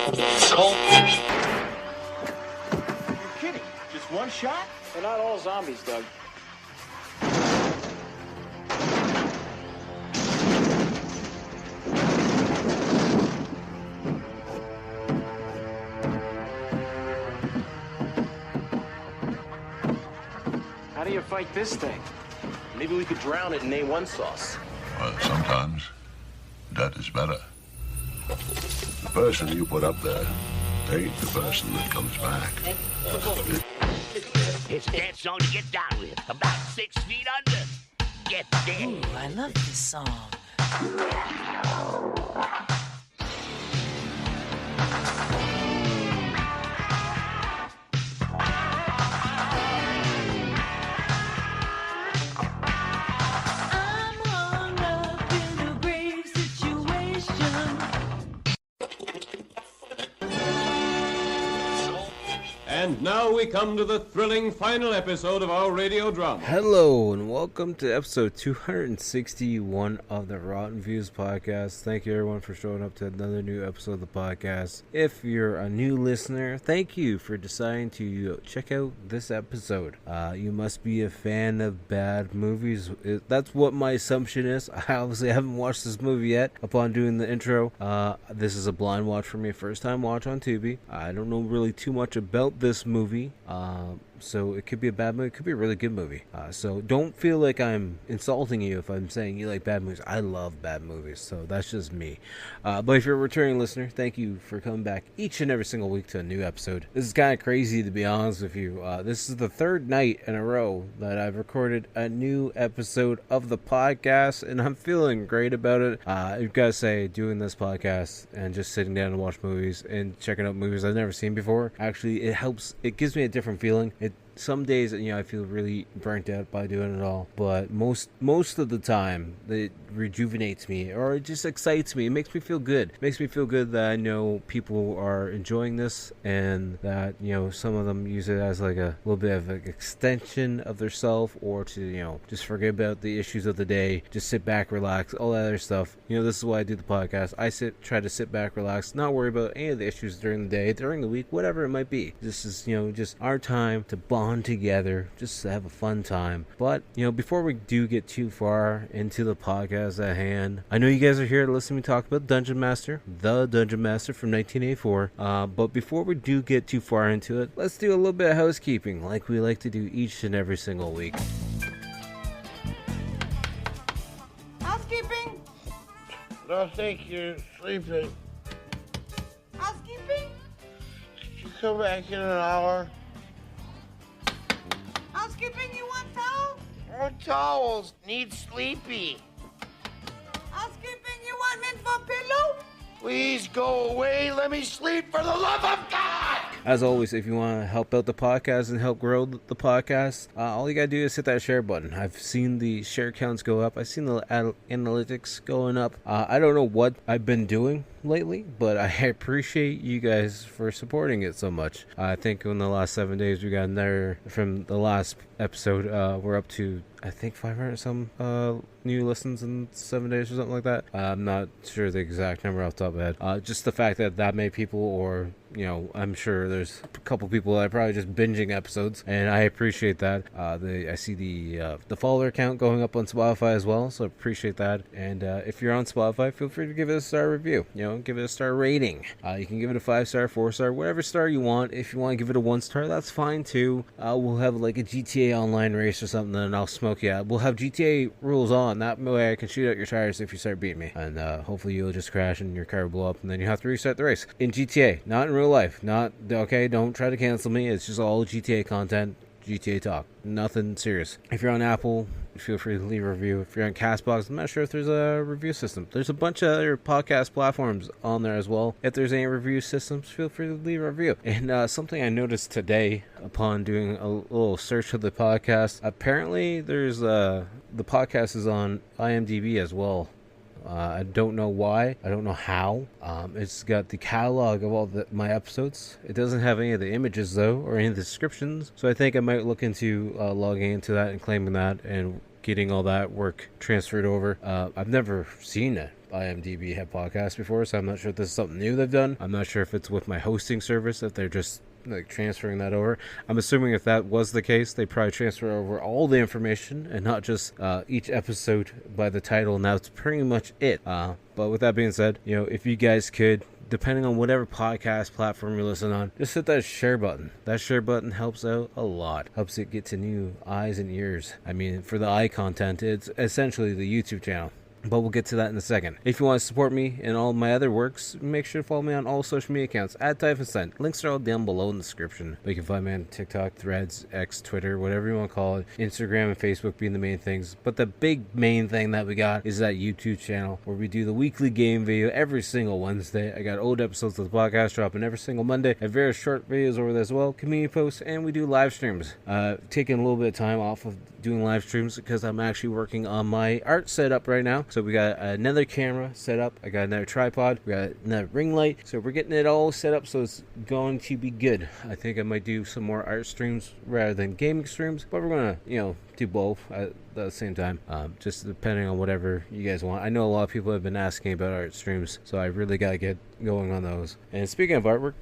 Cole. You're kidding. Just one shot? They're not all zombies, Doug. How do you fight this thing? Maybe we could drown it in A1 sauce. Well, sometimes that is better. The person you put up there ain't the person that comes back. It's a dance song to get down with. About 6 feet under. Get down. Ooh, I love this song. And now we come to the thrilling final episode of our radio drama. Hello and welcome to episode 261 of the Rotten Views podcast. Thank you everyone for showing up to another new episode of the podcast. If you're a new listener, thank you for deciding to check out this episode. You must be a fan of bad movies. That's what my assumption is. I obviously haven't watched this movie yet upon doing the intro. This is a blind watch for me, first time watch on Tubi. I don't know really too much about this movie, so it could be a bad movie, it could be a really good movie, so don't feel like I'm insulting you if I'm saying you like bad movies. I love bad movies, so that's just me, but if you're a returning listener, thank you for coming back each and every single week to a new episode. This is kind of crazy, to be honest with you. This is the third night in a row that I've recorded a new episode of the podcast, and I'm feeling great about it. I've got to say, doing this podcast and just sitting down and watch movies and checking out movies I've never seen before, actually it helps. It gives me a different feeling. Some days, I feel really burnt out by doing it all, but most of the time, it rejuvenates me, or it just excites me. It makes me feel good. It makes me feel good that I know people are enjoying this, and that, some of them use it as like a little bit of an extension of their self, or to, just forget about the issues of the day, just sit back, relax, all that other stuff. This is why I do the podcast. I try to sit back, relax, not worry about any of the issues during the day, during the week, whatever it might be. This is, just our time to bond together, just to have a fun time. But before we do get too far into the podcast at hand, I know you guys are here to listen to me talk about Dungeonmaster, the Dungeonmaster from 1984, but before we do get too far into it, let's do a little bit of housekeeping like we like to do each and every single week. Housekeeping? Don't think you're sleeping. Housekeeping? Could you come back in an hour? Housekeeping, you want towel? More towels. Need sleepy. Housekeeping, you want mint for pillow? Please go away. Let me sleep for the love of God. As always, if you want to help out the podcast and help grow the podcast, all you gotta do is hit that share button. I've seen the share counts go up. I've seen the analytics going up. I don't know what I've been doing lately, but I appreciate you guys for supporting it so much. I think in the last 7 days we got another, from the last episode, we're up to, I think, 500 some new listens in 7 days or something like that. I'm not sure the exact number off the top of my head. Just the fact that many people, or I'm sure there's a couple people that are probably just binging episodes, and I appreciate that. I see the follower count going up on Spotify as well, so appreciate that. And if you're on Spotify, feel free to give it a star review. Give it a star rating. You can give it a 5-star, 4-star, whatever star you want. If you want to give it a 1-star, that's fine too. We'll have like a GTA Online race or something, and I'll smoke you out. We'll have GTA rules on. That way I can shoot out your tires if you start beating me. And hopefully you'll just crash and your car will blow up, and then you have to restart the race. In GTA, not in real life. Not, okay, don't try to cancel me. It's just all GTA content, GTA talk. Nothing serious. If you're on Apple, feel free to leave a review. If you're on CastBox, I'm not sure if there's a review system. There's a bunch of other podcast platforms on there as well. If there's any review systems, feel free to leave a review. And something I noticed today upon doing a little search of the podcast, apparently there's the podcast is on IMDb as well. I don't know why. I don't know how. It's got the catalog of all my episodes. It doesn't have any of the images, though, or any of the descriptions. So I think I might look into logging into that and claiming that and getting all that work transferred over. I've never seen a IMDb have podcasts before, so I'm not sure if this is something new they've done. I'm not sure if it's with my hosting service, if they're just like transferring that over. I'm assuming if that was the case, they probably transfer over all the information and not just each episode by the title, and that's pretty much it. But with that being said, if you guys could, depending on whatever podcast platform you listen on, just hit that share button. That share button helps out a lot. Helps it get to new eyes and ears. I mean, for the eye content, it's essentially the YouTube channel. But we'll get to that in a second. If you want to support me in all my other works, make sure to follow me on all social media accounts at Typhus10. Links are all down below in the description. But you can find me on TikTok, Threads, X, Twitter, whatever you want to call it. Instagram and Facebook being the main things. But the big main thing that we got is that YouTube channel where we do the weekly game video every single Wednesday. I got old episodes of the podcast dropping every single Monday. I have very short videos over there as well, community posts, and we do live streams. Taking a little bit of time off of doing live streams because I'm actually working on my art setup right now. So we got another camera set up. I got another tripod. We got another ring light. So we're getting it all set up so it's going to be good. I think I might do some more art streams rather than gaming streams, but we're gonna, do both at the same time, just depending on whatever you guys want. I know a lot of people have been asking about art streams, so I really gotta get going on those. And speaking of artwork,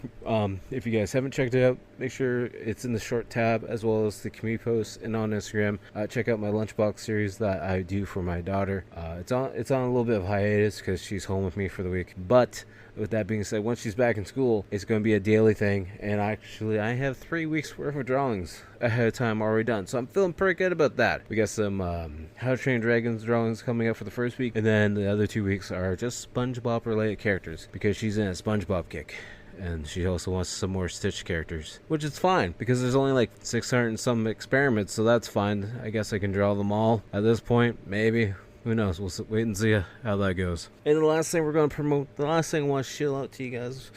if you guys haven't checked it out, make sure it's in the short tab as well as the community posts and on Instagram. Check out my lunchbox series that I do for my daughter. It's on a little bit of hiatus because she's home with me for the week, but with that being said, once she's back in school, it's going to be a daily thing. And actually, I have 3 weeks worth of drawings ahead of time already done. So I'm feeling pretty good about that. We got some How to Train Dragons drawings coming up for the first week. And then the other 2 weeks are just SpongeBob related characters because she's in a SpongeBob kick. And she also wants some more Stitch characters, which is fine because there's only like 600 and some experiments. So that's fine. I guess I can draw them all at this point. Maybe. Who knows? We'll wait and see how that goes. And the last thing we're going to promote, the last thing I want to shell out to you guys,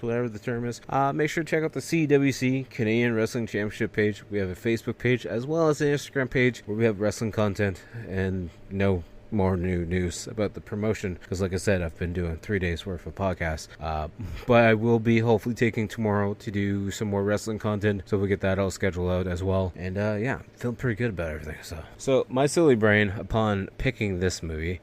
whatever the term is, make sure to check out the CWC, Canadian Wrestling Championship page. We have a Facebook page as well as an Instagram page where we have wrestling content and more new news about the promotion because like I said, I've been doing 3 days worth of podcasts, but I will be hopefully taking tomorrow to do some more wrestling content, so we'll get that all scheduled out as well. And feeling pretty good about everything. So my silly brain upon picking this movie,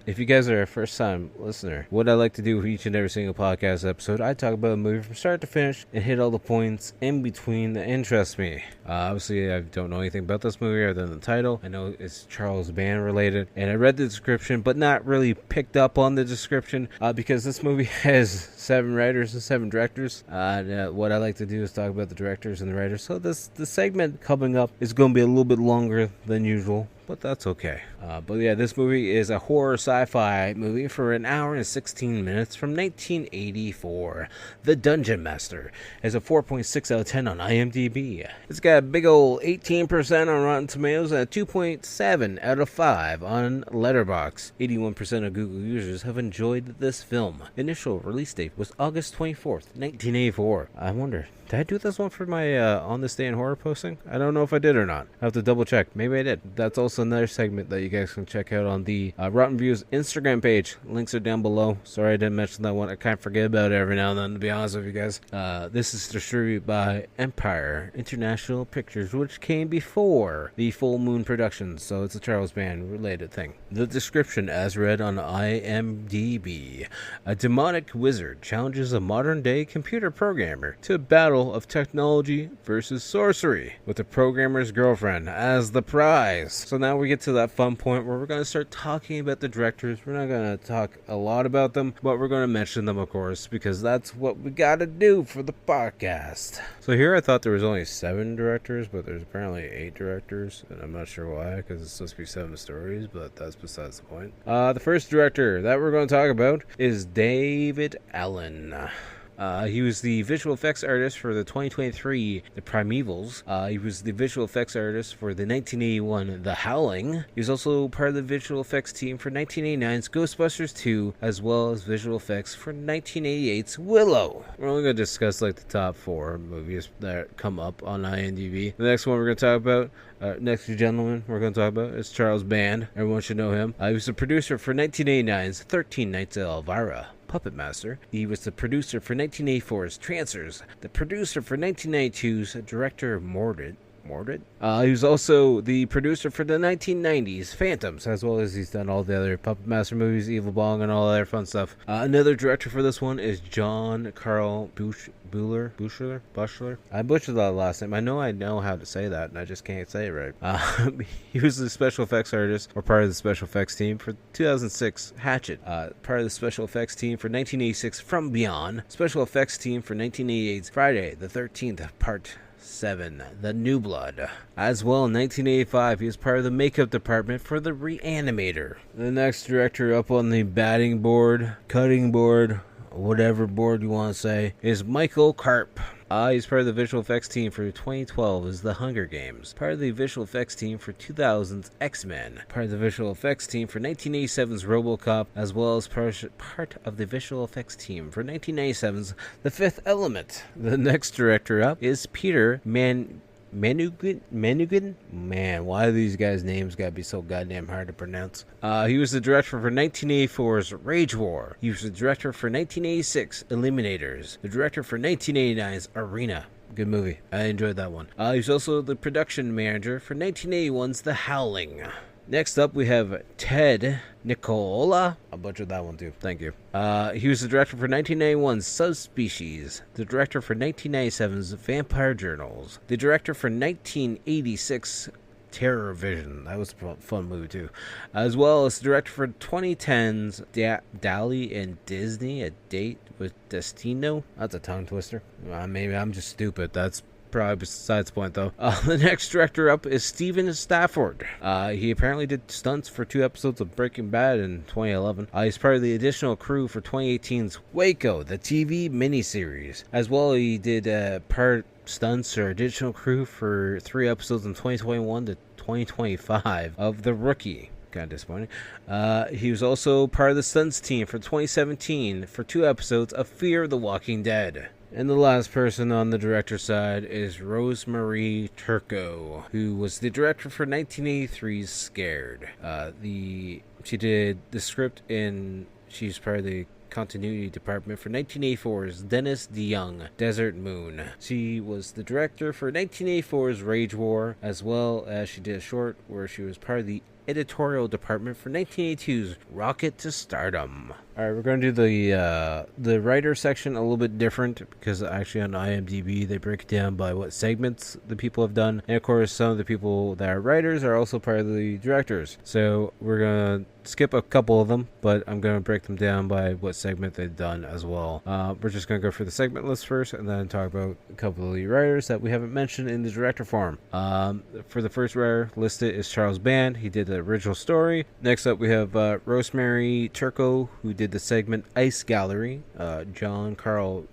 if you guys are a first-time listener, what I like to do with each and every single podcast episode, I talk about a movie from start to finish and hit all the points in between that interest me. Obviously, I don't know anything about this movie other than the title. I know it's Charles Band related, and I read the description, but not really picked up on the description because this movie has 7 writers and 7 directors. What I like to do is talk about the directors and the writers. So the segment coming up is going to be a little bit longer than usual, but that's okay. But yeah, this movie is a horror sci-fi movie for an hour and 16 minutes from 1984. The Dungeonmaster has a 4.6 out of 10 on IMDb. It's got a big old 18% on Rotten Tomatoes and a 2.7 out of 5 on Letterboxd. 81% of Google users have enjoyed this film. Initial release date was August 24th, 1984. I wonder, did I do this one for my On This Day in Horror posting? I don't know if I did or not. I have to double check. Maybe I did. That's also another segment that you guys can check out on the Rotten Views Instagram page. Links are down below. Sorry I didn't mention that one. I kind of forget about it every now and then, to be honest with you guys. This is distributed by Empire International Pictures, which came before the Full Moon Productions, so it's a Charles Band related thing. The description as read on IMDb. A demonic wizard challenges a modern day computer programmer to a battle of technology versus sorcery, with the programmer's girlfriend as the prize. So now we get to that fun point where we're going to start talking about the directors. We're not going to talk a lot about them, but we're going to mention them, of course, because that's what we got to do for the podcast. So here I thought there was only 7 directors, but there's apparently 8 directors, and I'm not sure why, because it's supposed to be 7 stories, but that's besides the point. The first director that we're going to talk about is David Allen. He was the visual effects artist for the 2023 The Primevals. He was the visual effects artist for the 1981 The Howling. He was also part of the visual effects team for 1989's Ghostbusters 2, as well as visual effects for 1988's Willow. We're only going to discuss like the top 4 movies that come up on IMDb. The next one we're going to talk about, next gentleman we're going to talk about is Charles Band. Everyone should know him. He was the producer for 1989's 13 Nights at Elvira. Puppet Master. He was the producer for 1984's Trancers, the producer for 1992's Director Mordred, Mordred. He was also the producer for the 1990s Phantoms, as well as he's done all the other Puppet Master movies, Evil Bong, and all that other fun stuff. Another director for this one is John Carl Buchler. I butchered that last name. I know how to say that, and I just can't say it right. He was the special effects artist, or part of the special effects team for 2006 Hatchet, part of the special effects team for 1986 From Beyond, special effects team for 1988's Friday the 13th Part 7, The New Blood. As well, in 1985, he was part of the makeup department for The Reanimator. The next director up on the batting board, cutting board, whatever board you want to say, is Michael Karp. He's part of the visual effects team for 2012's The Hunger Games, part of the visual effects team for 2000's X-Men, part of the visual effects team for 1987's RoboCop, as well as part of the visual effects team for 1997's The Fifth Element. The next director up is Peter Manugan? Man, why do these guys' names gotta be so goddamn hard to pronounce? He was the director for 1984's Rage War. He was the director for 1986 Eliminators. The director for 1989's Arena. Good movie. I enjoyed that one. He was also the production manager for 1981's The Howling. Next up, we have Ted Nicola. I butchered that one too. Thank you. He was the director for 1991's Subspecies, the director for 1997's Vampire Journals, the director for 1986 Terror Vision. That was a fun movie too. As well as the director for 2010's Dali and Disney, A Date with Destino. That's a tongue twister. Maybe I'm just stupid. That's probably besides the point, though. The next director up is Steven Stafford. He apparently did stunts for 2 episodes of Breaking Bad in 2011. He's part of the additional crew for 2018's Waco, the TV miniseries. As well, he did part stunts or additional crew for 3 episodes in 2021 to 2025 of The Rookie. Kind of disappointing. He was also part of the stunts team for 2017 for 2 episodes of Fear the Walking Dead. And the last person on the director's side is Rosemarie Turco, who was the director for 1983's Scared. She did the script and she's part of the continuity department for 1984's Dennis DeYoung, Desert Moon. She was the director for 1984's Rage War, as well as she did a short where she was part of the editorial department for 1982's Rocket to Stardom. Alright, we're going to do the writer section a little bit different, because actually on IMDb they break it down by what segments the people have done, and of course some of the people that are writers are also part of the directors. So we're going to skip a couple of them, but I'm going to break them down by what segment they've done as well. We're just going to go for the segment list first, and then talk about a couple of the writers that we haven't mentioned in the director form. For the first writer listed is Charles Band. He did the original story. Next up we have Rosemarie Turco, who did the segment Ice Gallery. John Carl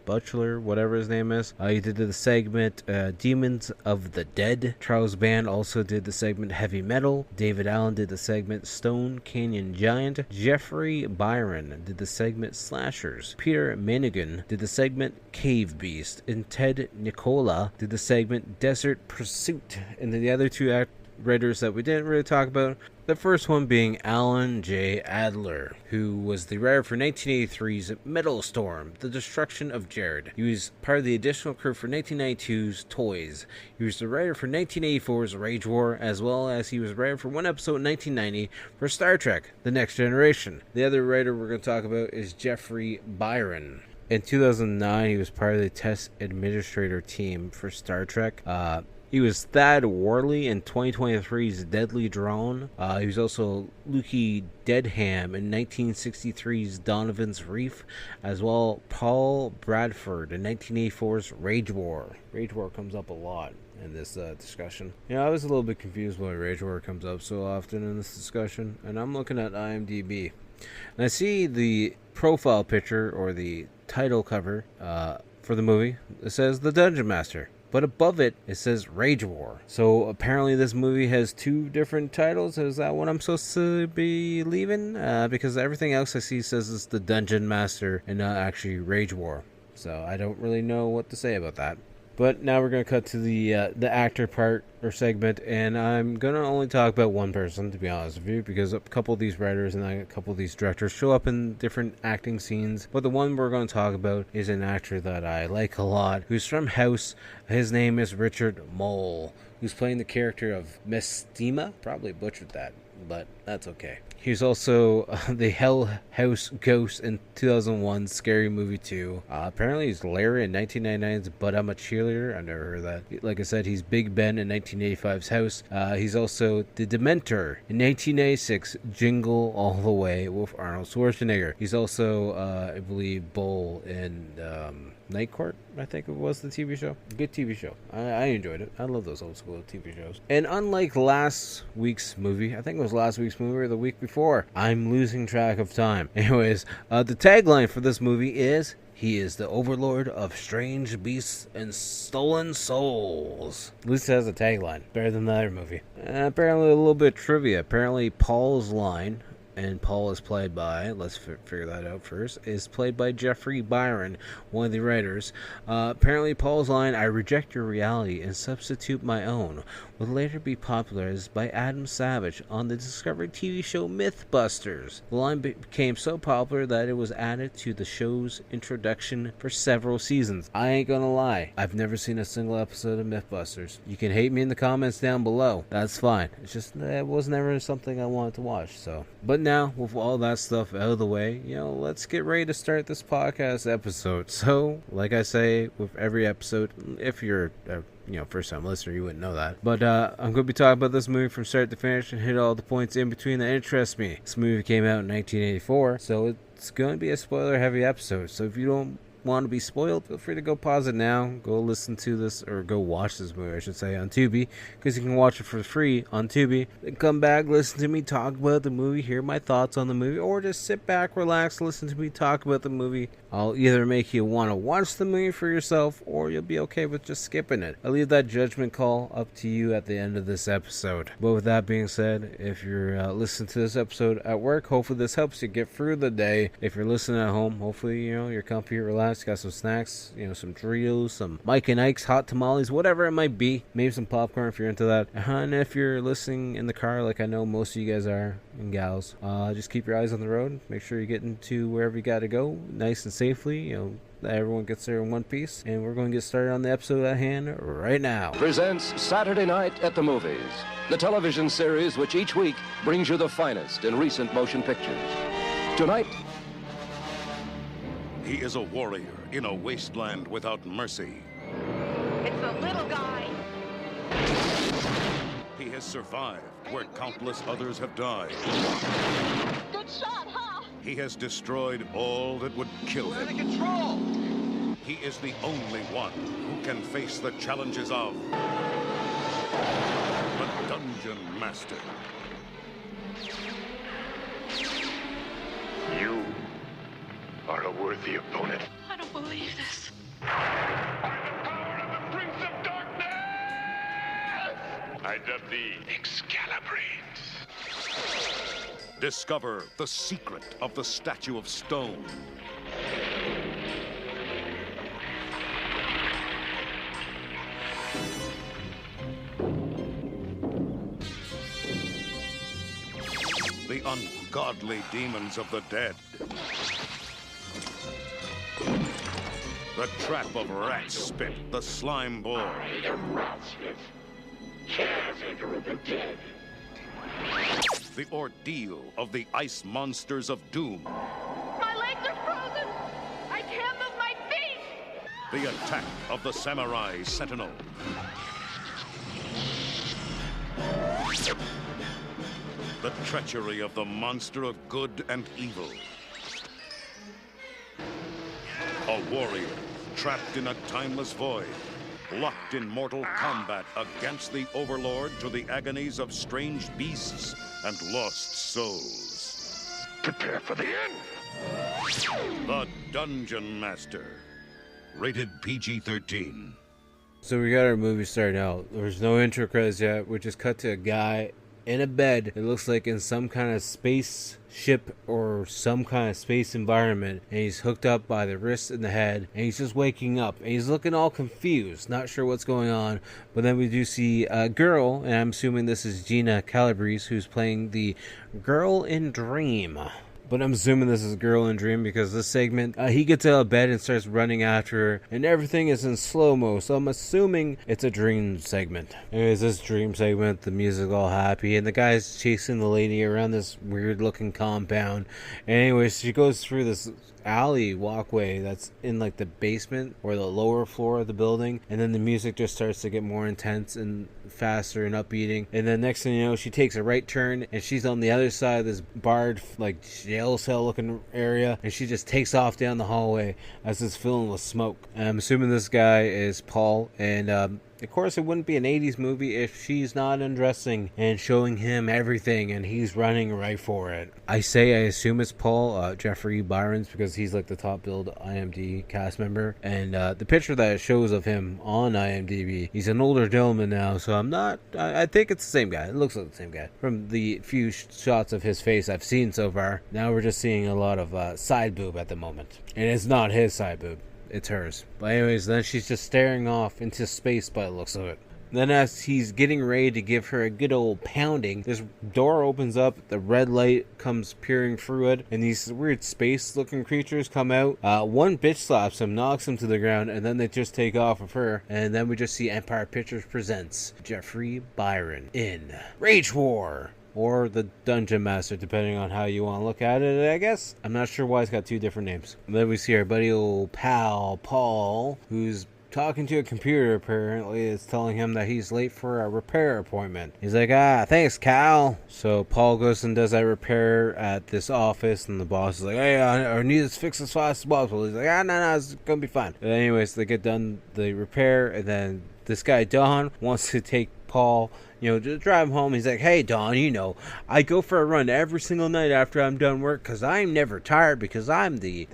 Butchler, whatever his name is. He did the segment Demons of the Dead. Charles Band also did the segment Heavy Metal. David Allen did the segment Stone Canyon Giant. Jeffrey Byron did the segment Slashers. Peter Manigan did the segment Cave Beast. And Ted Nicola did the segment Desert Pursuit. And then the other 2 writers that we didn't really talk about, the first one being Alan J. Adler, who was the writer for 1983's Metal Storm, The Destruction of Jared. He was part of the additional crew for 1992's Toys. He was the writer for 1984's Rage War, as well as he was writer for 1 episode in 1990 for Star Trek, The Next Generation. The other writer we're going to talk about is Jeffrey Byron. In 2009, he was part of the test administrator team for Star Trek. He was Thad Worley in 2023's Deadly Drone. He was also Lukey Deadham in 1963's Donovan's Reef, as well Paul Bradford in 1984's Rage War. Rage War comes up a lot in this discussion. I was a little bit confused why Rage War comes up so often in this discussion, and I'm looking at IMDb. And I see the profile picture, or the title cover for the movie. It says The Dungeonmaster, but above it, it says Rage War. So apparently this movie has 2 different titles. Is that what I'm supposed to be leaving? Because everything else I see says it's The Dungeon Master and not actually Rage War. So I don't really know what to say about that. But now we're going to cut to the actor part or segment, and I'm going to only talk about one person, to be honest with you, because a couple of these writers and a couple of these directors show up in different acting scenes. But the one we're going to talk about is an actor that I like a lot, who's from House. His name is Richard Mole, who's playing the character of Mestima. Probably butchered that, but that's okay. He's also the Hell House Ghost in 2001 Scary Movie 2. Apparently he's Larry in 1999's But I'm a Cheerleader. I've never heard of that. Like I said, he's Big Ben in 1985's House. He's also the Dementor in 1986 Jingle All the Way with Arnold Schwarzenegger. He's also, I believe, Bull in Night Court, I think it was the TV show. Good TV show. I enjoyed it. I love those old school TV shows. And unlike last week's movie, I think it was last week's movie or the week before, I'm losing track of time. Anyways, the tagline for this movie is, "He is the overlord of strange beasts and stolen souls." At least it has a tagline. Better than the other movie. Apparently a little bit of trivia. Apparently Paul's line, and Paul is played by, let's figure that out first, is played by Jeffrey Byron, one of the writers. Apparently Paul's line, "I reject your reality and substitute my own," would later be popularized by Adam Savage on the Discovery TV show Mythbusters. The line became so popular that it was added to the show's introduction for several seasons. I ain't gonna lie, I've never seen a single episode of Mythbusters. You can hate me in the comments down below. That's fine. It's just, it was never something I wanted to watch, so. But now, with all that stuff out of the way, let's get ready to start this podcast episode. So, like I say with every episode, if you're first time listener, you wouldn't know that. But I'm going to be talking about this movie from start to finish and hit all the points in between that interest me. This movie came out in 1984, so it's going to be a spoiler heavy episode. So if you don't want to be spoiled, feel free to go pause it now, go listen to this, or go watch this movie, I should say, on Tubi, because you can watch it for free on Tubi. Then come back, listen to me talk about the movie, hear my thoughts on the movie, or just sit back, relax, listen to me talk about the movie. I'll either make you want to watch the movie for yourself, or you'll be okay with just skipping it. I'll leave that judgment call up to you at the end of this episode. But with that being said, if you're listening to this episode at work, hopefully this helps you get through the day. If you're listening at home, hopefully you're comfy, relaxed, got some snacks, some Doritos, some Mike and Ike's hot tamales, whatever it might be. Maybe some popcorn if you're into that. And if you're listening in the car, like I know most of you guys are, and gals, just keep your eyes on the road. Make sure you're getting to wherever you got to go, nice and safely. That everyone gets there in one piece. And we're going to get started on the episode at hand right now. Presents Saturday Night at the Movies, the television series which each week brings you the finest in recent motion pictures. Tonight, he is a warrior in a wasteland without mercy. It's the little guy. He has survived where countless others have died. Good shot, huh? He has destroyed all that would kill him. Out of control! He is the only one who can face the challenges of the Dungeonmaster. You are a worthy opponent. I don't believe this. I dub thee Excalibrates. Discover the secret of the Statue of Stone. The ungodly demons of the dead. The trap of rat spit, the slime boy. I am Rat Spit, caretaker of the dead. The ordeal of the ice monsters of doom. My legs are frozen. I can't move my feet. The attack of the samurai sentinel. The treachery of the monster of good and evil. A warrior trapped in a timeless void, locked in mortal combat against the overlord to the agonies of strange beasts and lost souls. Prepare for the end. The Dungeonmaster. Rated PG-13. So we got our movie starting out. There's no intro credits yet. We just cut to a guy in a bed. It looks like in some kind of space ship or some kind of space environment, and he's hooked up by the wrist and the head, and he's just waking up, and he's looking all confused, not sure what's going on. But then we do see a girl, and I'm assuming this is Gina Calabrese, who's playing the girl in Dream. But I'm assuming this is Girl in Dream because this segment, he gets out of bed and starts running after her, and everything is in slow-mo, so I'm assuming it's a dream segment. Anyways, this dream segment, the music all happy, and the guy's chasing the lady around this weird-looking compound. Anyways, she goes through this alley walkway that's in like the basement or the lower floor of the building, and then the music just starts to get more intense and faster and upbeating, and then next thing you know, she takes a right turn and she's on the other side of this barred like jail cell looking area, and she just takes off down the hallway as it's filling with smoke. And I'm assuming this guy is Paul, and of course, it wouldn't be an 80s movie if she's not undressing and showing him everything, and he's running right for it. I assume it's Paul, Jeffrey Byron's, because he's like the top billed IMDb cast member. And the picture that it shows of him on IMDb, he's an older gentleman now, so I think it's the same guy. It looks like the same guy. From the few shots of his face I've seen so far, now we're just seeing a lot of side boob at the moment. And it's not his side boob. It's hers. But anyways, then she's just staring off into space by the looks of it. Then as he's getting ready to give her a good old pounding, this door opens up, the red light comes peering through it, and these weird space-looking creatures come out. One bitch slaps him, knocks him to the ground, and then they just take off of her. And then we just see Empire Pictures presents Jeffrey Byron in Rage War. Or the Dungeonmaster, depending on how you want to look at it, I guess. I'm not sure why it's got two different names. And then we see our buddy old pal, Paul, who's talking to a computer, apparently. It's telling him that he's late for a repair appointment. He's like, thanks, Cal. So Paul goes and does that repair at this office, and the boss is like, hey, I need this fixed as fast as possible. He's like, no, it's gonna be fine. But anyways, they get done the repair, and then this guy, Don, wants to take Paul, just drive him home. He's like, hey, Don, I go for a run every single night after I'm done work because I'm never tired, because I'm the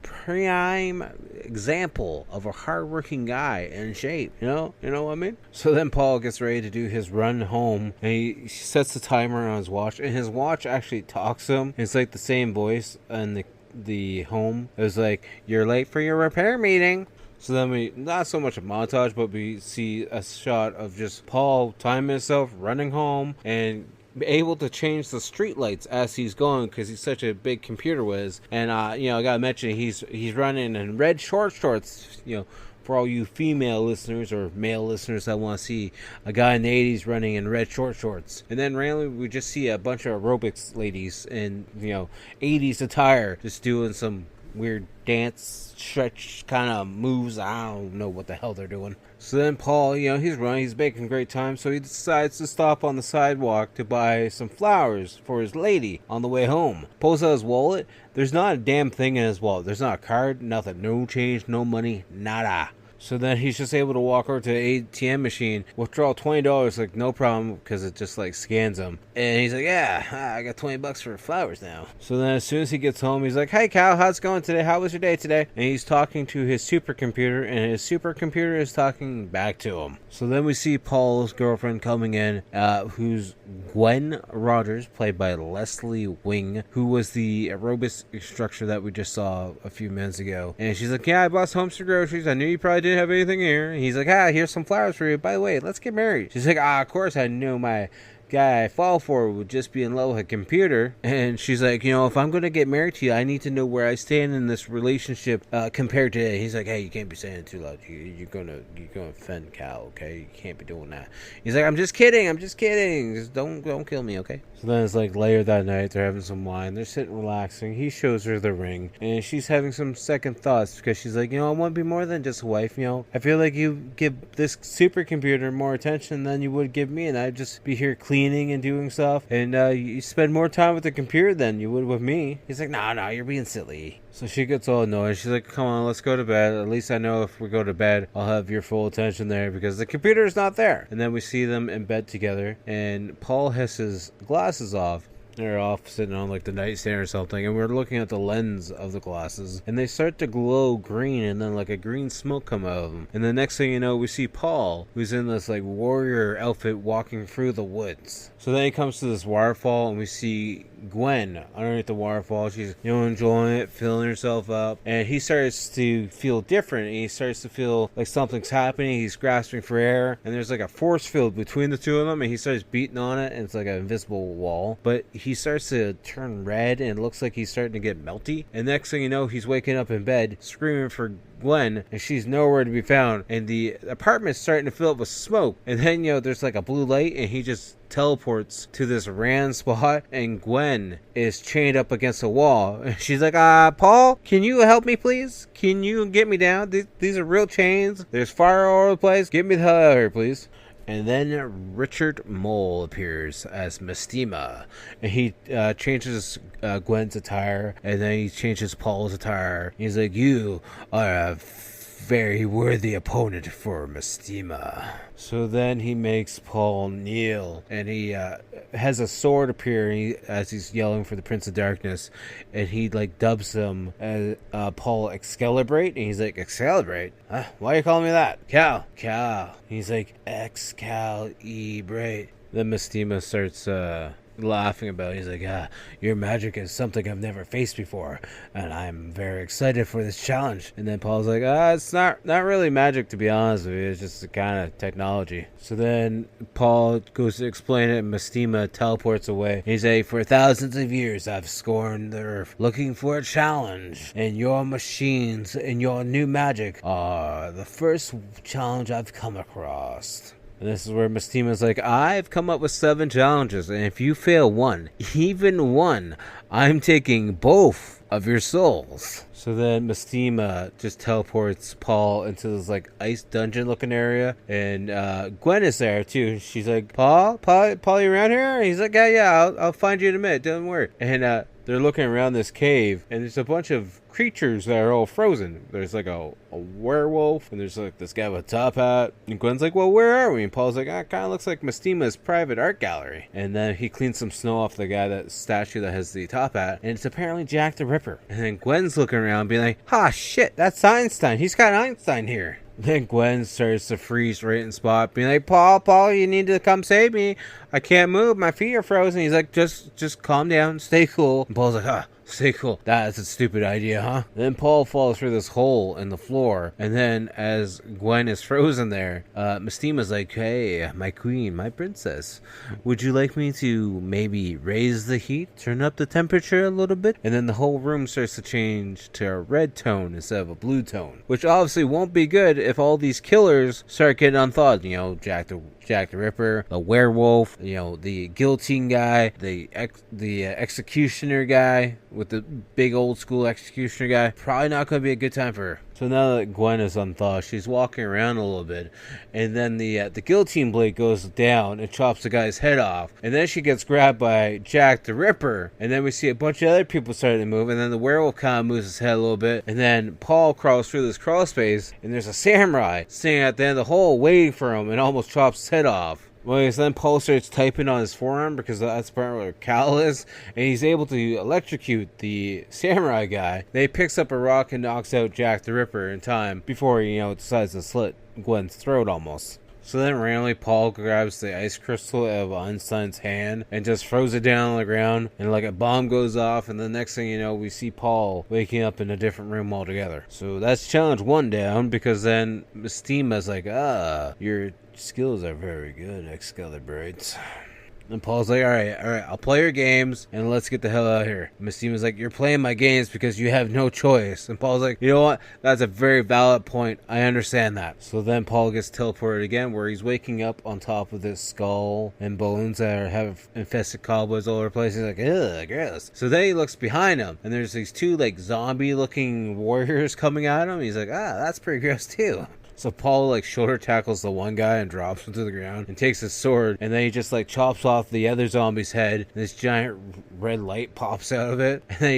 prime example of a hardworking guy in shape. You know what I mean? So then Paul gets ready to do his run home, and he sets the timer on his watch, and his watch actually talks to him. It's like the same voice in the home. It was like, you're late for your repair meeting. So then we, not so much a montage, but we see a shot of just Paul timing himself, running home, and able to change the street lights as he's going because he's such a big computer whiz. And, I gotta mention, he's running in red shorts, for all you female listeners or male listeners that want to see a guy in the 80s running in red shorts. And then randomly we just see a bunch of aerobics ladies in, 80s attire just doing some weird dance stretch kind of moves. I don't know what the hell they're doing. So then Paul, he's running, he's making great time, so he decides to stop on the sidewalk to buy some flowers for his lady on the way home. Pulls out his wallet. There's not a damn thing in his wallet. There's not a card, nothing, no change, no money, nada. So then he's just able to walk over to the ATM machine, withdraw $20, like no problem, because it just like scans him. And he's like, yeah, I got $20 for flowers now. So then as soon as he gets home, he's like, hey Cal, how's it going today? How was your day today? And he's talking to his supercomputer, and his supercomputer is talking back to him. So then we see Paul's girlfriend coming in, who's Gwen Rogers, played by Leslie Wing, who was the aerobics instructor that we just saw a few minutes ago. And she's like, yeah, I bought home some groceries. I knew you probably didn't have anything here. And he's like, here's some flowers for you. By the way, let's get married. She's like, of course I knew my guy I fall for would just be in love with a computer. And she's like, if I'm going to get married to you, I need to know where I stand in this relationship compared to it. He's like, hey, you can't be saying it too loud. You're gonna offend Cal, okay? You can't be doing that. He's like, I'm just kidding. Just don't kill me, okay? So then it's like later that night, they're having some wine, they're sitting relaxing. He shows her the ring, and she's having some second thoughts because she's like, I want to be more than just a wife. I feel like you give this supercomputer more attention than you would give me, and I'd just be here cleaning and doing stuff, and you spend more time with the computer than you would with me. He's like, no, you're being silly. So she gets all annoyed. She's like, come on, let's go to bed. At least I know if we go to bed, I'll have your full attention there because the computer is not there. And then we see them in bed together, and Paul has his glasses off. They're off sitting on like the nightstand or something, and we're looking at the lens of the glasses, and they start to glow green, and then like a green smoke come out of them. And the next thing you know, we see Paul, who's in this like warrior outfit, walking through the woods. So then he comes to this waterfall, and we see Gwen underneath the waterfall. She's, enjoying it, filling herself up, and he starts to feel different, and he starts to feel like something's happening. He's grasping for air, and there's like a force field between the two of them, and he starts beating on it, and it's like an invisible wall, but he starts to turn red, and it looks like he's starting to get melty, and next thing you know, he's waking up in bed screaming for Gwen, and she's nowhere to be found, and the apartment's starting to fill up with smoke, and then there's like a blue light, and he just teleports to this random spot, and Gwen is chained up against a wall, and she's like, Paul, can you help me please? Can you get me down? These are real chains, there's fire all over the place, get me the hell out of here please. And then Richard Mole appears as Mestima, and he changes Gwen's attire, and then he changes Paul's attire. He's like, you are a very worthy opponent for Mestima. So then he makes Paul kneel, and he has a sword appear as he's yelling for the Prince of Darkness, and he like dubs him as Paul Excalibrate, and he's like, Excalibrate? Huh? Why are you calling me that? Cal. He's like, Excalibrate. Then Mestima starts laughing about it. He's like, your magic is something I've never faced before, and I'm very excited for this challenge. And then Paul's like, it's not really magic, to be honest with you, it's just a kind of technology. So then Paul goes to explain it, and Mestima teleports away. He's like, for thousands of years I've scorned the earth looking for a challenge, and your machines and your new magic are the first challenge I've come across. And this is where Mestima's like, I've come up with 7 challenges, and if you fail one, even one, I'm taking both of your souls. So then Mestima just teleports Paul into this like ice dungeon looking area, and Gwen is there too. She's like, Paul, you around here? And he's like, yeah, I'll find you in a minute, don't worry. And they're looking around this cave, and there's a bunch of creatures that are all frozen. There's like a werewolf, and there's like this guy with a top hat, and Gwen's like, well, where are we? And Paul's like, it kind of looks like Mestima's private art gallery. And then he cleans some snow off the guy, that statue that has the top hat, and it's apparently Jack the Ripper. And then Gwen's looking around being like, shit, that's Einstein, he's got Einstein here. Then Gwen starts to freeze right in spot, being like, Paul, you need to come save me. I can't move, my feet are frozen. He's like, just calm down, stay cool. And Paul's like, stay cool. That's a stupid idea, huh? Then Paul falls through this hole in the floor, and then as Gwen is frozen there, Mestima's like, hey, my queen, my princess, would you like me to maybe raise the heat, turn up the temperature a little bit? And then the whole room starts to change to a red tone instead of a blue tone, which obviously won't be good if all these killers start getting unthawed. Jack the Ripper, the werewolf, the guillotine guy, the executioner guy with the big old school executioner guy. Probably not going to be a good time for her. So now that Gwen is unthawed, she's walking around a little bit, and then the guillotine blade goes down and chops the guy's head off, and then she gets grabbed by Jack the Ripper, and then we see a bunch of other people starting to move, and then the werewolf kind of moves his head a little bit, and then Paul crawls through this crawl space, and there's a samurai sitting at the end of the hole waiting for him, and almost chops his head off. Well, then Paul starts typing on his forearm because that's part where Cal is, and he's able to electrocute the samurai guy. Then he picks up a rock and knocks out Jack the Ripper in time before he, decides to slit Gwen's throat almost. So then randomly Paul grabs the ice crystal out of Einstein's hand and just throws it down on the ground, and like a bomb goes off, and the next thing you know, we see Paul waking up in a different room altogether. So that's challenge 1 down, because then Mestima's like, your skills are very good, Excalibrate. And Paul's like, all right, I'll play your games, and let's get the hell out of here. Mistima's like, you're playing my games because you have no choice. And Paul's like, you know what? That's a very valid point. I understand that. So then Paul gets teleported again, where he's waking up on top of this skull and bones that have infested cobwebs all over the place. He's like, ugh, gross. So then he looks behind him, and there's these 2 like zombie-looking warriors coming at him. He's like, that's pretty gross too. So Paul like shoulder tackles the one guy and drops him to the ground and takes his sword, and then he just like chops off the other zombie's head. And this giant red light pops out of it, and then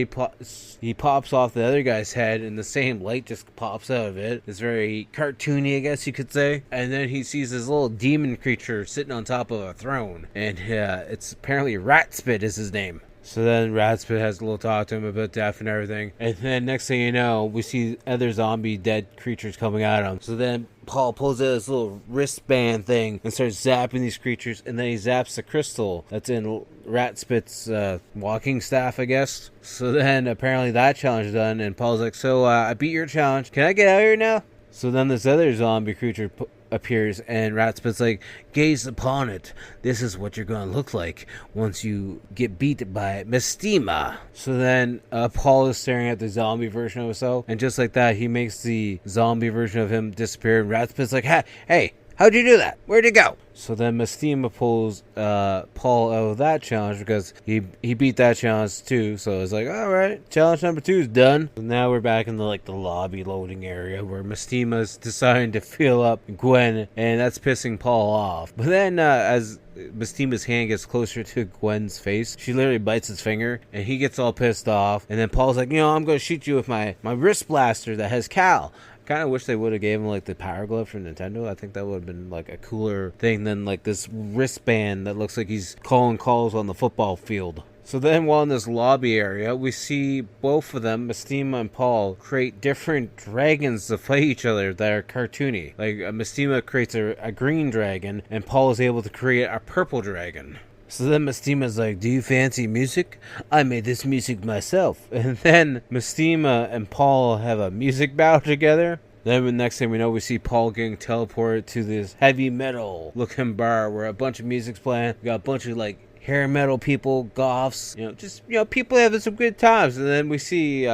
he pops off the other guy's head, and the same light just pops out of it. It's very cartoony, I guess you could say. And then he sees this little demon creature sitting on top of a throne, and it's apparently Ratspit is his name. So then Ratspit has a little talk to him about death and everything. And then next thing you know, we see other zombie dead creatures coming at him. So then Paul pulls out this little wristband thing and starts zapping these creatures. And then he zaps the crystal that's in Ratspit's walking staff, I guess. So then apparently that challenge is done. And Paul's like, so I beat your challenge. Can I get out of here now? So then this other zombie creature appears, and Ratspit's like, gaze upon it. This is what you're going to look like once you get beat by Mestima. So then Paul is staring at the zombie version of himself, and just like that, he makes the zombie version of him disappear, and Ratspit's like, hey, how'd you do that? Where'd it go? So then Mestima pulls Paul out of that challenge because he beat that challenge too. So it's like, all right, challenge number 2 is done. So now we're back in the lobby loading area where Mestima's deciding to fill up Gwen, and that's pissing Paul off. But then as Mestima's hand gets closer to Gwen's face, she literally bites his finger, and he gets all pissed off. And then Paul's like, I'm going to shoot you with my wrist blaster that has Cal. Kind of wish they would have gave him like the power glove from Nintendo. I think that would have been like a cooler thing than like this wristband that looks like he's calling calls on the football field. So then while in this lobby area, we see both of them, Mestima and Paul, create different dragons to fight each other that are cartoony. Like Mestima creates a green dragon, and Paul is able to create a purple dragon. So then Mestima's like, do you fancy music? I made this music myself. And then Mestima and Paul have a music battle together. Then the next thing we know, we see Paul getting teleported to this heavy metal looking bar where a bunch of music's playing. We got a bunch of like hair metal people, goths, people having some good times. And then we see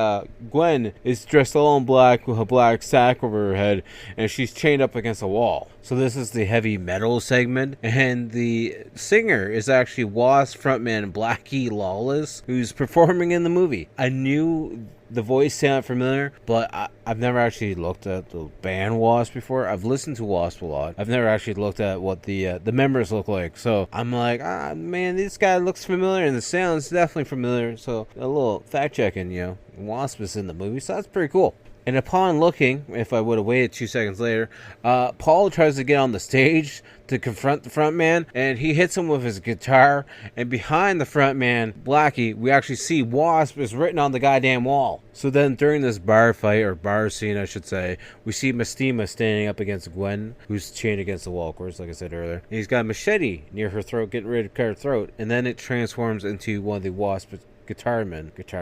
Gwen is dressed all in black with a black sack over her head, and she's chained up against a wall. So this is the heavy metal segment, and the singer is actually Wasp frontman Blackie Lawless, who's performing in the movie. I knew the voice sounded familiar, but I've never actually looked at the band Wasp before. I've listened to Wasp a lot. I've never actually looked at what the members look like. So I'm like, man, this guy looks familiar, and the sound's definitely familiar. So a little fact checking, Wasp is in the movie, so that's pretty cool. And upon looking, if I would have waited 2 seconds later, Paul tries to get on the stage to confront the front man, and he hits him with his guitar. And behind the front man, Blackie, we actually see Wasp is written on the goddamn wall. So then during this bar fight, or bar scene I should say, we see Mestima standing up against Gwen, who's chained against the wall, of course, like I said earlier. And he's got a machete near her throat, getting ready to cut her throat. And then it transforms into one of the Wasp guitar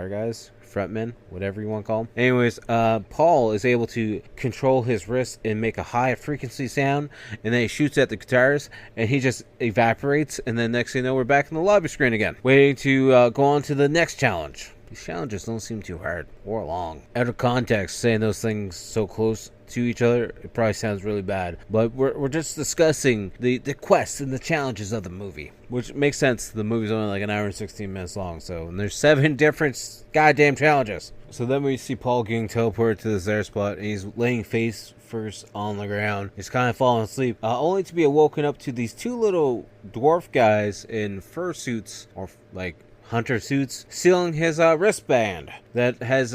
guys, frontmen, whatever you want to call them. Anyways, Paul is able to control his wrist and make a high frequency sound, and then he shoots at the guitars, and he just evaporates, and then next thing you know, we're back in the lobby screen again, waiting to go on to the next challenge. These challenges don't seem too hard or long. Out of context, saying those things so close to each other, it probably sounds really bad, but we're just discussing the quests and the challenges of the movie, which makes sense. The movie's only like an hour and 16 minutes long, and there's 7 different goddamn challenges. So then we see Paul getting teleported to this air spot, and he's laying face first on the ground. He's kind of falling asleep, only to be awoken up to these 2 little dwarf guys in fursuits, or like hunter suits, sealing his wristband that has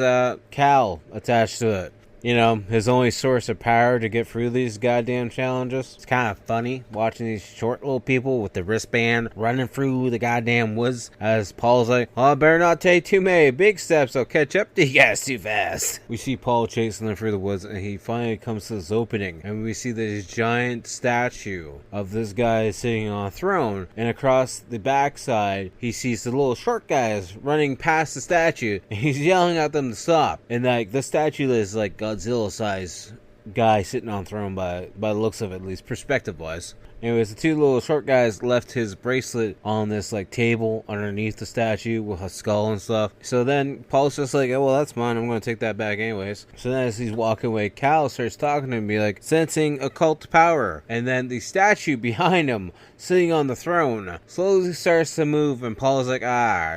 Cal attached to it. His only source of power to get through these goddamn challenges. It's kind of funny watching these short little people with the wristband running through the goddamn woods, as Paul's like, I better not take too many big steps, I'll catch up to you guys too fast. We see Paul chasing them through the woods, and he finally comes to this opening, and we see this giant statue of this guy sitting on a throne, and across the backside, he sees the little short guys running past the statue, and he's yelling at them to stop. And the statue is like Godzilla-sized guy sitting on throne by the looks of it, at least perspective-wise. Anyways, the 2 little short guys left his bracelet on this table underneath the statue with a skull and stuff. So then Paul's just like, oh, well, that's mine. I'm going to take that back anyways. So then as he's walking away, Cal starts talking to him and be like, sensing occult power. And then the statue behind him, sitting on the throne, slowly starts to move, and Paul's like,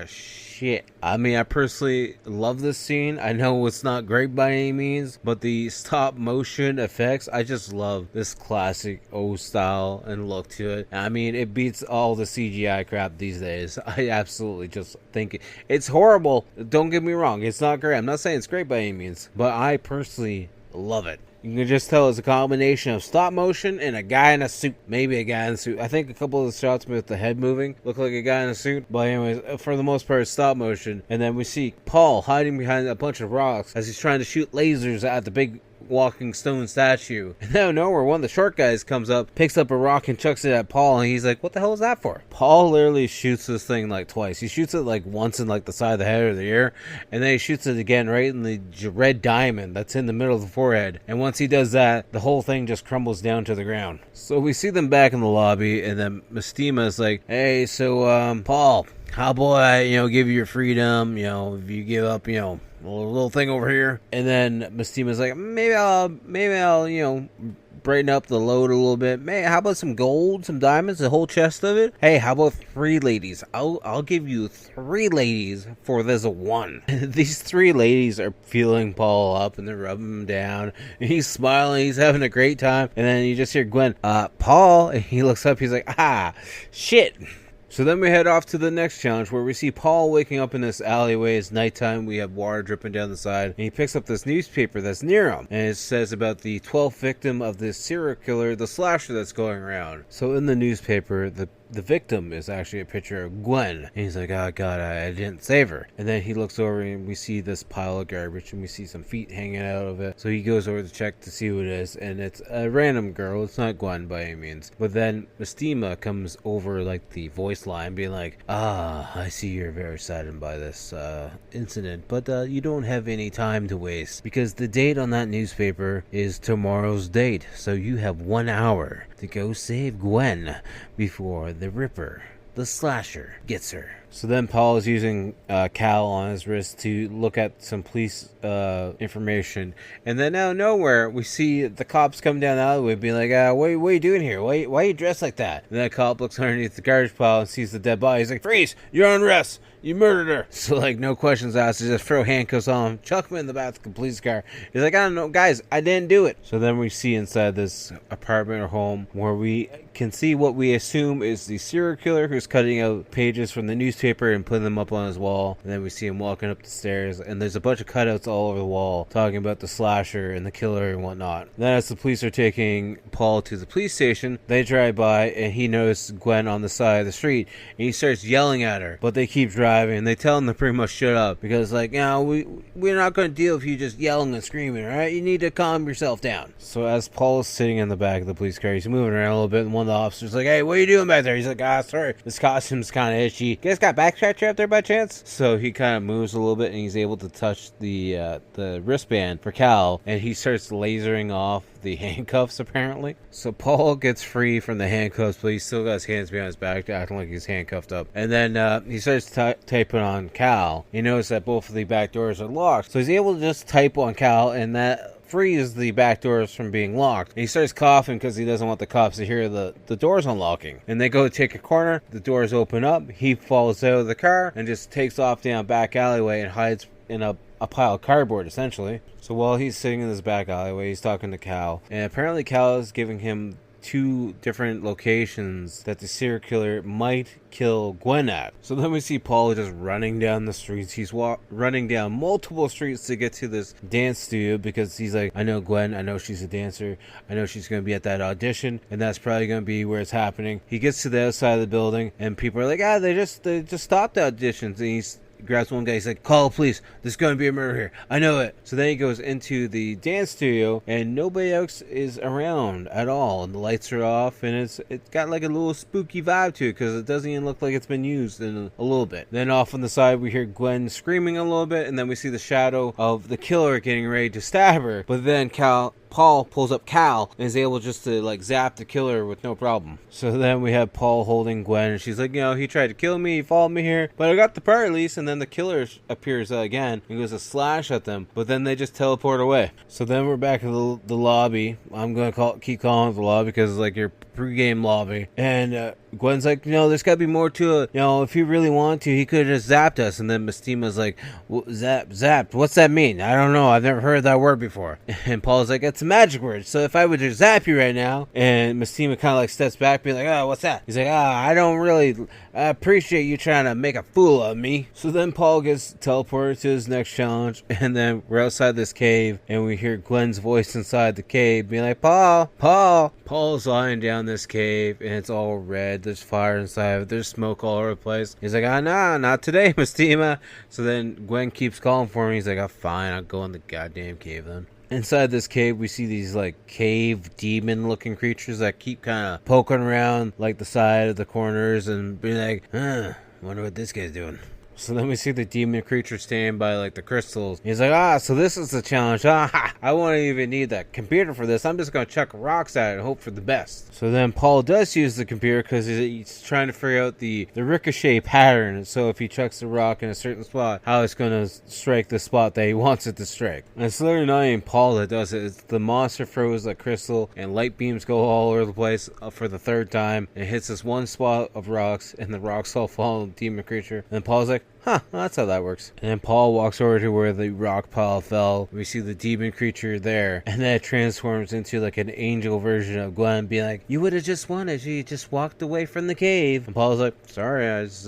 shit. shit. I mean, I personally love this scene. I know it's not great by any means, but the stop motion effects, I just love this classic old style and look to it. I mean, it beats all the CGI crap these days. I absolutely just think it's horrible. Don't get me wrong, it's not great. I'm not saying it's great by any means, but I personally love it. You can just tell it's a combination of stop motion and a guy in a suit. Maybe a guy in a suit. I think a couple of the shots with the head moving look like a guy in a suit. But anyways, for the most part, it's stop motion. And then we see Paul hiding behind a bunch of rocks as he's trying to shoot lasers at the big walking stone statue. And out of nowhere, one of the short guys comes up, picks up a rock and chucks it at Paul, and he's like, what the hell is that for? Paul literally shoots this thing like twice. He shoots it like once in like the side of the head or the ear, and then he shoots it again right in the red diamond that's in the middle of the forehead. And once he does that, the whole thing just crumbles down to the ground. So we see them back in the lobby, and then Mestima is like, hey, so Paul, how about I, give you your freedom, if you give up, a little thing over here. And then Mestima's like, maybe I'll, brighten up the load a little bit. Man, how about some gold, some diamonds, a whole chest of it? Hey, how about 3 ladies? I'll give you 3 ladies for this one. These 3 ladies are feeling Paul up and they're rubbing him down. And he's smiling, he's having a great time. And then you just hear Gwen, Paul, and he looks up, he's like, shit. So then we head off to the next challenge where we see Paul waking up in this alleyway. It's nighttime. We have water dripping down the side. And he picks up this newspaper that's near him. And it says about the 12th victim of this serial killer, the slasher that's going around. So in the newspaper, the victim is actually a picture of Gwen. And he's like, oh god, I didn't save her. And then he looks over and we see this pile of garbage and we see some feet hanging out of it. So he goes over to check to see who it is, and it's a random girl. It's not Gwen by any means. But then Mestima comes over like the voice line being like, I see you're very saddened by this incident, but you don't have any time to waste because the date on that newspaper is tomorrow's date. So you have 1 hour to go save Gwen before the Ripper, the slasher, gets her. So then Paul is using Cal on his wrist to look at some police information. And then out of nowhere, we see the cops come down the alleyway being like, what are you doing here? Why are you dressed like that? And that cop looks underneath the garbage pile and sees the dead body. He's like, freeze! You're on arrest! You murdered her! So like, no questions asked. They just throw handcuffs on him, chuck him in the back of the police car. He's like, I don't know, guys, I didn't do it. So then we see inside this apartment or home where we can see what we assume is the serial killer who's cutting out pages from the newspaper and putting them up on his wall. And then we see him walking up the stairs, and there's a bunch of cutouts all over the wall talking about the slasher and the killer and whatnot. Then as the police are taking Paul to the police station, they drive by and he notices Gwen on the side of the street and he starts yelling at her, but they keep driving and they tell him to pretty much shut up because like, we're not going to deal with you just yelling and screaming, alright? You need to calm yourself down. So as Paul is sitting in the back of the police car, he's moving around a little bit, and one of the officers is like, hey, what are you doing back there? He's like, sorry, this costume's kind of itchy. You guys got back scratcher up there by chance? So he kind of moves a little bit and he's able to touch the wristband for Cal, and he starts lasering off the handcuffs apparently. So Paul gets free from the handcuffs, but he's still got his hands behind his back, acting like he's handcuffed up. And then he starts typing on Cal. He notices that both of the back doors are locked, so he's able to just type on Cal, and that frees the back doors from being locked. And he starts coughing because he doesn't want the cops to hear the doors unlocking. And they go to take a corner, the doors open up, he falls out of the car and just takes off down a back alleyway and hides in a pile of cardboard essentially. So while he's sitting in this back alleyway, he's talking to Cal, and apparently Cal is giving him 2 different locations that the serial killer might kill Gwen at. So then we see Paul just running down the streets. He's running down multiple streets to get to this dance studio because he's like, I know Gwen, I know she's a dancer, I know she's going to be at that audition, and that's probably going to be where it's happening. He gets to the outside of the building, and people are like, they just stopped the auditions, and he's grabs one guy, he's like, call the police, there's going to be a murder here, I know it. So then he goes into the dance studio and nobody else is around at all, and the lights are off, and it's got like a little spooky vibe to it because it doesn't even look like it's been used in a little bit. Then off on the side we hear Gwen screaming a little bit, and then we see the shadow of the killer getting ready to stab her, but then Paul pulls up Cal and is able just to like zap the killer with no problem. So then we have Paul holding Gwen, and she's like, he tried to kill me, he followed me here, but I got the part release. And then the killer appears again and goes to slash at them, but then they just teleport away. So then we're back in the lobby. I'm gonna keep calling it the lobby because it's like your pre-game lobby, and Gwen's like, there's gotta be more to it. If he really wanted to, he could have just zapped us. And then Mistima's like, zapped? What's that mean? I don't know. I've never heard that word before. And Paul's like, it's a magic word. So if I would just zap you right now, and Mistima kind of like steps back, being like, oh, what's that? He's like, I don't really appreciate you trying to make a fool of me. So then Paul gets teleported to his next challenge, and then we're outside this cave, and we hear Gwen's voice inside the cave being like, Paul. Paul's lying down this cave, and it's all red. There's fire inside of it. There's smoke all over the place. He's like, nah, not today, Mistima. So then Gwen keeps calling for him. He's like, fine, I'll go in the goddamn cave then. Inside this cave, we see these like cave demon looking creatures that keep kind of poking around like the side of the corners and being like, wonder what this guy's doing. So then we see the demon creature standing by like the crystals. He's like, so this is the challenge. I won't even need that computer for this. I'm just going to chuck rocks at it and hope for the best. So then Paul does use the computer because he's trying to figure out the ricochet pattern. So if he chucks the rock in a certain spot, how it's going to strike the spot that he wants it to strike. And it's literally not even Paul that does it. It's the monster throws a crystal and light beams go all over the place for the third time. And it hits this one spot of rocks, and the rocks all fall on the demon creature. And Paul's like, that's how that works. And then Paul walks over to where the rock pile fell. We see the demon creature there. And then it transforms into like an angel version of Gwen, being like, you would have just won if you just walked away from the cave. And Paul's like, sorry, I just,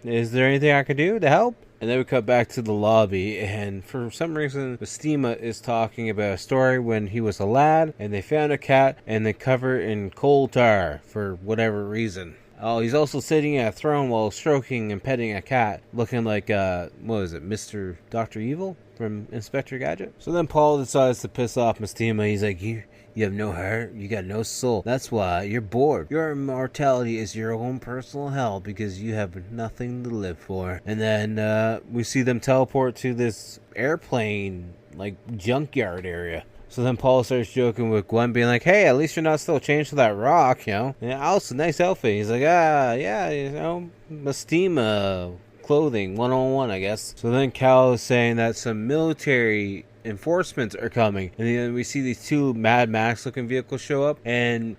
is there anything I could do to help? And then we cut back to the lobby, and for some reason, Mistima is talking about a story when he was a lad, and they found a cat, and they cover it in coal tar for whatever reason. Oh, he's also sitting at a throne while stroking and petting a cat, looking like, Mr. Dr. Evil from Inspector Gadget? So then Paul decides to piss off Mistima. He's like, you have no heart, you got no soul. That's why you're bored. Your immortality is your own personal hell because you have nothing to live for. And then we see them teleport to this airplane, like, junkyard area. So then Paul starts joking with Gwen, being like, hey, at least you're not still chained to that rock, Yeah, also, nice outfit. He's like, Mistima clothing, 101, I guess. So then Cal is saying that some military enforcements are coming, and then we see these two Mad Max looking vehicles show up, and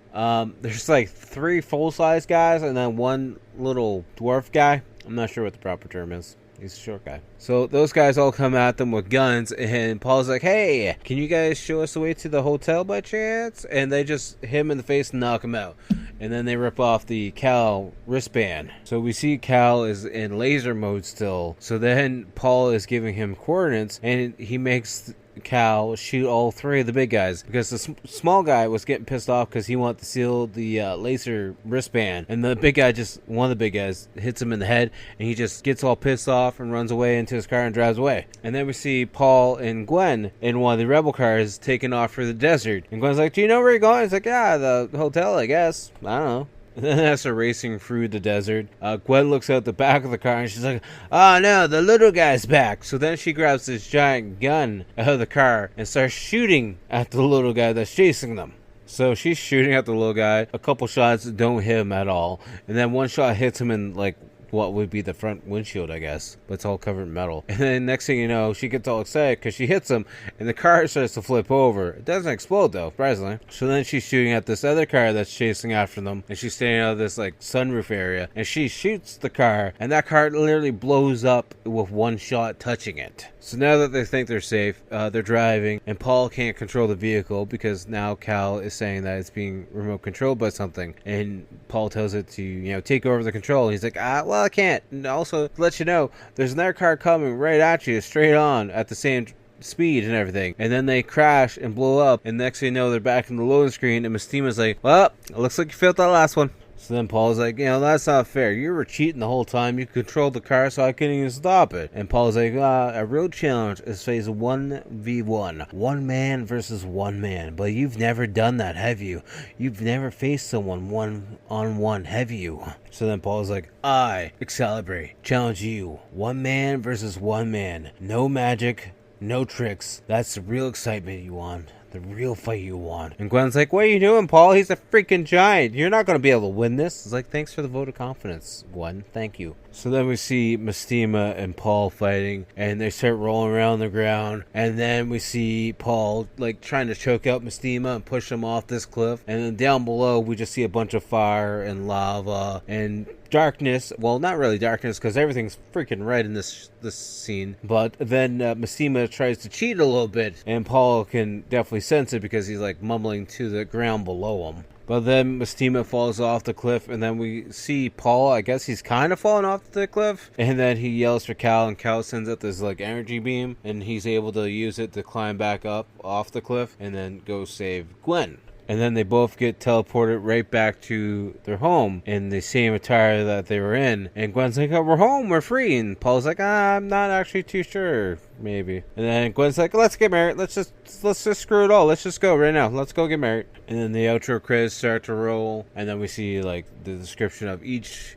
there's like 3 full-size guys and then 1 little dwarf guy. I'm not sure what the proper term is. He's a short guy. So those guys all come at them with guns, and Paul's like, hey, can you guys show us the way to the hotel by chance? And they just hit him in the face and knock him out. And then they rip off the Cal wristband. So we see Cal is in laser mode still. So then Paul is giving him coordinates, and he makes Cal shoot all 3 of the big guys, because the small guy was getting pissed off because he wanted to steal the laser wristband, and the big guy, one of the big guys, hits him in the head, and he just gets all pissed off and runs away into his car and drives away. And then we see Paul and Gwen in one of the rebel cars taking off for the desert, and Gwen's like, do you know where you're going? He's like, yeah, the hotel, I guess. I don't know. And then as they're racing through the desert, Gwen looks out the back of the car and she's like, oh no, the little guy's back. So then she grabs this giant gun out of the car and starts shooting at the little guy that's chasing them. So she's shooting at the little guy. A couple shots don't hit him at all. And then one shot hits him in like what would be the front windshield, I guess, but it's all covered in metal. And then next thing you know, she gets all excited because she hits him and the car starts to flip over. It doesn't explode though, surprisingly. So then she's shooting at this other car that's chasing after them, and she's standing out of this like sunroof area, and she shoots the car, and that car literally blows up with one shot touching it. So now that they think they're safe, they're driving, and Paul can't control the vehicle because now Cal is saying that it's being remote controlled by something, and Paul tells it to, take over the control. And he's like, well, I can't. And also, to let you know, there's another car coming right at you, straight on, at the same speed and everything. And then they crash and blow up, and next thing you know, they're back in the loading screen, and Mistima's like, well, it looks like you failed that last one. So then Paul's like, that's not fair. You were cheating the whole time. You controlled the car so I couldn't even stop it. And Paul's like, a real challenge is phase 1v1. 1 man versus 1 man. But you've never done that, have you? You've never faced someone 1-on-1, have you? So then Paul's like, I, Excalibur, challenge you. 1 man versus 1 man. No magic, no tricks. That's the real excitement you want. The real fight you want. And Gwen's like, what are you doing, Paul? He's a freaking giant. You're not going to be able to win this. It's like, thanks for the vote of confidence, Gwen. Thank you. So then we see Mestima and Paul fighting, and they start rolling around the ground, and then we see Paul like trying to choke out Mestima and push him off this cliff, and then down below we just see a bunch of fire and lava and darkness. Well, not really darkness because everything's freaking red in this scene, but then Mestima tries to cheat a little bit, and Paul can definitely sense it because he's like mumbling to the ground below him. But then Mestima falls off the cliff, and then we see Paul, I guess he's kind of falling off the cliff, and then he yells for Cal, and Cal sends out this like energy beam, and he's able to use it to climb back up off the cliff, and then go save Gwen. And then they both get teleported right back to their home in the same attire that they were in. And Gwen's like, oh, we're home, we're free. And Paul's like, I'm not actually too sure, maybe. And then Gwen's like, let's get married. Let's just screw it all. Let's just go right now. Let's go get married. And then the outro credits start to roll. And then we see like the description of each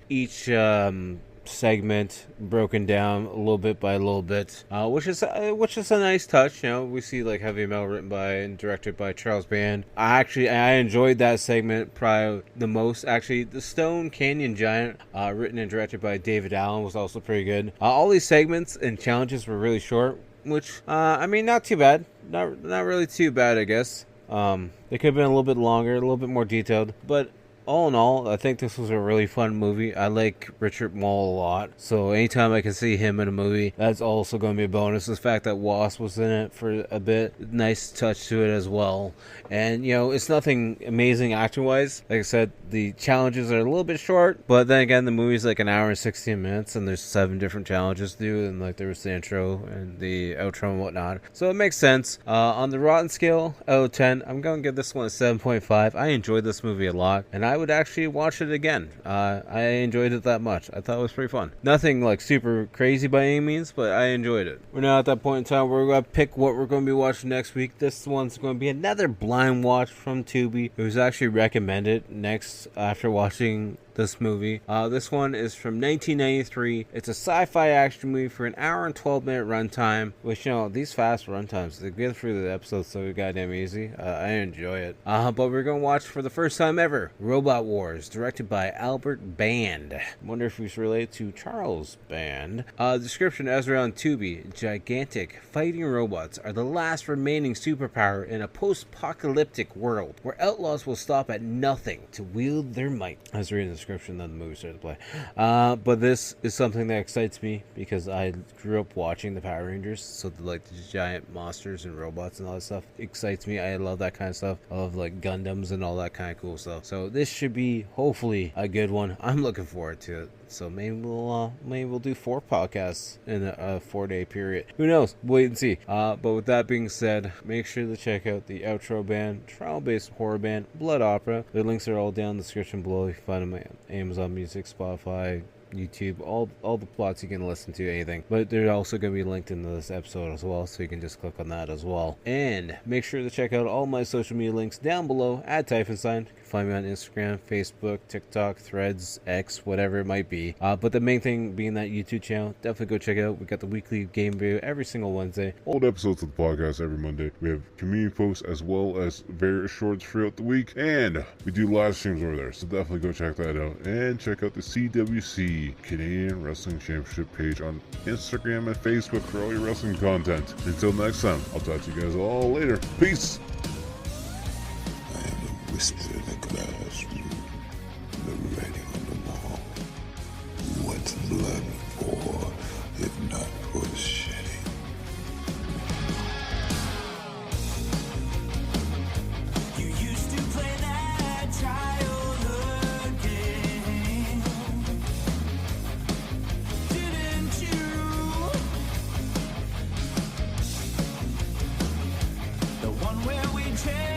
segment broken down a little bit by a little bit, which is a nice touch. You know, we see like Heavy Metal written by and directed by Charles Band. I enjoyed that segment probably the most. Actually, the Stone Canyon Giant, written and directed by David Allen, was also pretty good. All these segments and challenges were really short, which I mean, not too bad. Not really too bad, I guess. They could have been a little bit longer, a little bit more detailed, but all in all, I think this was a really fun movie. I like Richard Mall a lot, so anytime I can see him in a movie, that's also going to be a bonus. The fact that Wasp was in it for a bit, nice touch to it as well. And, you know, it's nothing amazing acting-wise. Like I said, the challenges are a little bit short, but then again, the movie's like an hour and 16 minutes, and there's 7 different challenges to do, and like there was the intro and the outro and whatnot. So it makes sense. On the Rotten scale, out of 10, I'm going to give this one a 7.5. I enjoyed this movie a lot, and I would actually watch it again. I enjoyed it that much. I thought it was pretty fun. Nothing like super crazy by any means, but I enjoyed it. We're now at that point in time where we're going to pick what we're going to be watching next week. This one's going to be another blind watch from Tubi. It was actually recommended next after watching this movie. This one is from 1993. It's a sci-fi action movie for an hour and 12-minute runtime, which, you know, these fast runtimes, they get through the episodes so goddamn easy. I enjoy it. But we're going to watch for the first time ever Robot Wars, directed by Albert Band. I wonder if he's related to Charles Band. Description as we're on Tubi: gigantic fighting robots are the last remaining superpower in a post-apocalyptic world where outlaws will stop at nothing to wield their might. I was reading the description, then the movie started to play. But this is something that excites me because I grew up watching the Power Rangers, so the giant monsters and robots and all that stuff excites me. I love that kind of stuff. I love like Gundams and all that kind of cool stuff. So this should be hopefully a good one. I'm looking forward to it. So maybe we'll do 4 podcasts in a 4-day period. Who knows? Wait and see. But with that being said, make sure to check out the outro band, trial-based horror band, Blood Opera. The links are all down in the description below. You can find them on Amazon Music, Spotify, YouTube, all the plots you can listen to, anything. But they're also going to be linked in this episode as well, so you can just click on that as well. And make sure to check out all my social media links down below at Typhonstein. You can find me on Instagram, Facebook, TikTok, Threads, X, whatever it might be. But the main thing being that YouTube channel, definitely go check it out. We got the weekly game video every single Wednesday. Old episodes of the podcast every Monday. We have community posts as well as various shorts throughout the week. And we do live streams over there, so definitely go check that out. And check out the CWC Canadian Wrestling Championship page on Instagram and Facebook for all your wrestling content. Until next time, I'll talk to you guys all later. Peace! I am a whisper in the classroom, the writing on the wall. What's blood for, if not for the shedding? You used to play that childhood game, didn't you? The one where we change